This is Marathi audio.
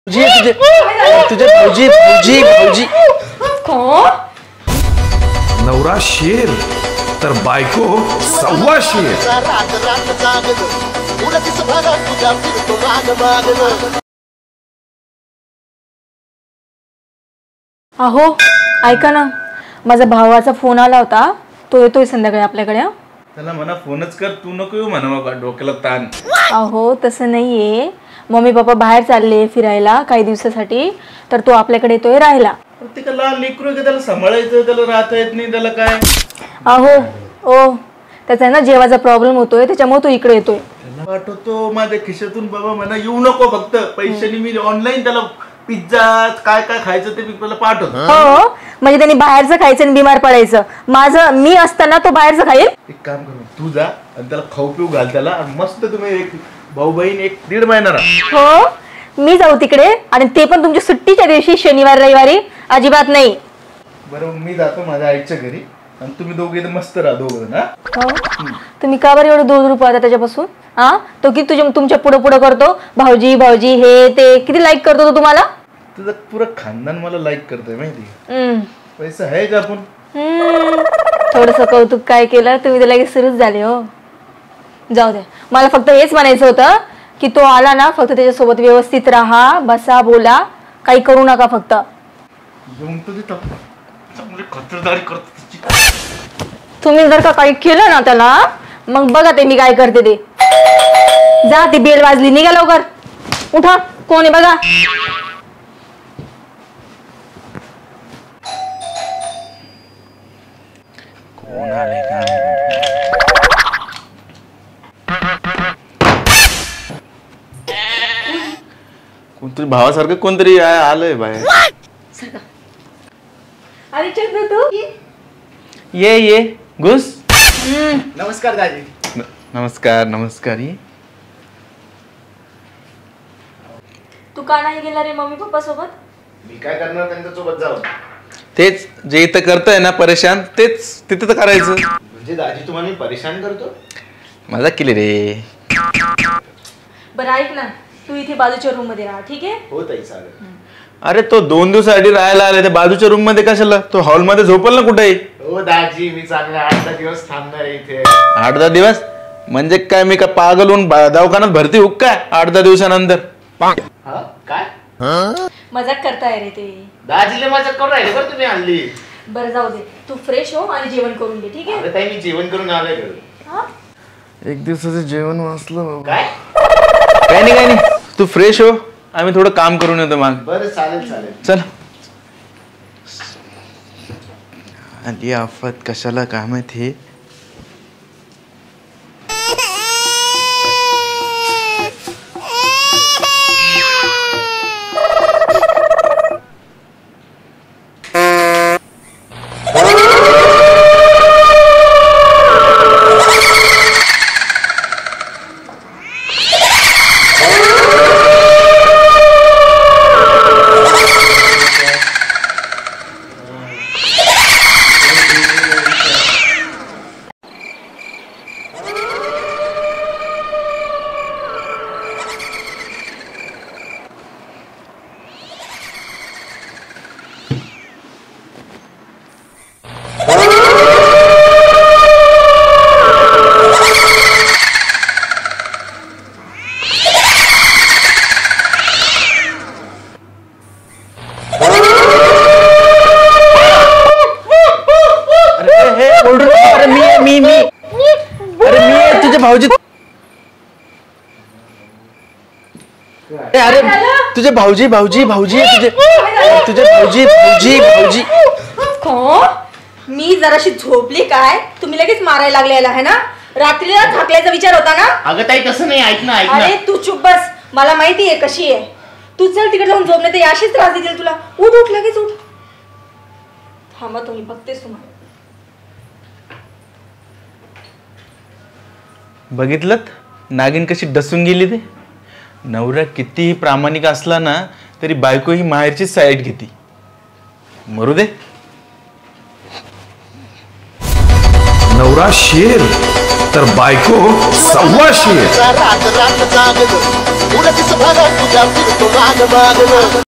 तुझे तुझे फौजी फौजी फौजी नवरा शेर तर बायको सव्वा शेर. अहो ऐका ना, माझा भावाचा फोन आला होता, तो येतोय संध्याकाळी आपल्याकडे. त्याला म्हणा फोनच कर, तू नको येऊ म्हणा बाबा, डोक्याला ताण. अहो तसं नाहीये, मम्मी पप्पा बाहेर चालले फिरायला काही दिवसासाठी, तर तो आपल्याकडे येतोय राहायला. प्रत्येकाला लेकरू का, त्याला सांभाळायचं, त्याला राहता येत नाही, त्याला काय. अहो ओ त्याचा ना जेवाचा प्रॉब्लेम होतोय, त्याच्यामुळे तो इकडे येतोय. पाठवतो माझ्या खिशातून बाबा, म्हणा येऊ नको, फक्त पैशाने मी ऑनलाईन त्याला पिझ्झा काय काय खायचं ते मी पाठवतो. हो म्हणजे त्यांनी बाहेरचं खायचं आणि बिमार पडायचं. माझं मी असताना तो बाहेरचं खाईल. एक काम करू, तू जा आणि त्याला खाऊ पिऊ घाल त्याला, मस्त तुम्ही एक भाऊ बहीण 1-1.5 महिना राहा. हो मी जाऊ तिकडे, आणि ते पण तुमच्या सुट्टीच्या दिवशी, शनिवार रविवारी अजिबात नाही. बरोबर, मी जातो माझ्या आईच्या घरी आणि तुम्ही दोघे मस्त राहा दोघं ना. तुम्ही का बरं एवढं दूर पळता त्याच्यापासून? हा तो किती तुमच्या पुढे पुढे करतो, भाऊजी भाऊजी हे ते, किती लाईक करतो तो तुम्हाला. तुझं पुरं खानदान मला लाईक करतोय माहिती. पैसा आहे का आपण. थोडस कौतुक काय केलं तुम्ही, तर लगेच सुरूच झाले. हो जाऊ द्या, मला फक्त हेच म्हणायचं होतं की तो आला ना, फक्त त्याच्यासोबत व्यवस्थित राहा, बसा, बोला, काही करू नका. फक्त तुम्ही जर का काही केलं ना त्याला, मग बघा ते मी काय करते ते. जा, ती बेल वाजली, निघा लवकर, उठा, कोण आहे बघा. कोण आले काय. कोणतरी भावासारखं कोणतरी आलंय बाहेर. ये ये घुस. नमस्कार दाजी. नमस्कार नमस्कार. ये तू का नाही गेला रे मम्मी पप्पा सोबत? मी काय करणार त्यांच्या सोबत जाऊन. तेच जे इथं करतोय ना परेशान, तेच तिथं तर करायचं. म्हणजे दाजी तुम्हाला मी परेशान करतो. मजाक केली रे. बरं ऐक ना, तू इथे बाजूच्या रूम मध्ये राहा, ठीक आहे? हो ताई चालेल. अरे तो 2 दिवसासाठी राहायला आलाय, त्या बाजूच्या रूम मध्ये कशाला, तो हॉल मध्ये झोपल ना कुठे. हो दाजी, मी चांगले 8-10 दिवस थांबणार आहे इथे. 8-10 दिवस म्हणजे काय, मी काय पागल होऊन दवाखान्यात भरती होऊ काय 8-10 दिवसानंतर. हा काय मजाक करताय रे ते. दाजीले मजाक करून राहिले बरं तुम्ही आणली. बरं जाऊ दे, तू फ्रेश हो आणि जेवण करून घे, ठीक आहे? अरे ताई, मी जेवण करून आलोय घरी. एक दिवसाचं जेवण वाचलं. काय काय नाही तू फ्रेश हो, आम्ही थोडं काम करून येतो मग. बरं चालेल चालेल. चल. आली आफत कशाला काय माहिती. भाऊजी, अरे तुझे भाऊजी भाऊजी भाऊजी तुझे भाऊजी भाऊजी भाऊजी. मी जराशी झोपली काय, तुम्ही लगेच मारायला लागले याला, है ना? रात्रीला थकल्याचा विचार होता ना? अगं ताई तसं नाही, ऐक ना. अरे तू चुप बस, मला माहिती आहे कशी आहे तू. चल तिकडे जाऊन झोप, नाही तर अशीच त्रास देतील तुला. उठ उठ लगेच उठ. थांबा तुम्ही, बघतेस तुम्हाला. बघितलं नागिन कशी डसून गेली ते. नवरा कितीही प्रामाणिक असला ना, तरी बायको ही माहेरची साईड घेते. मरू दे. नवरा शेर तर बायको सव्वा शेर. तुझ्या फिरतो माग माग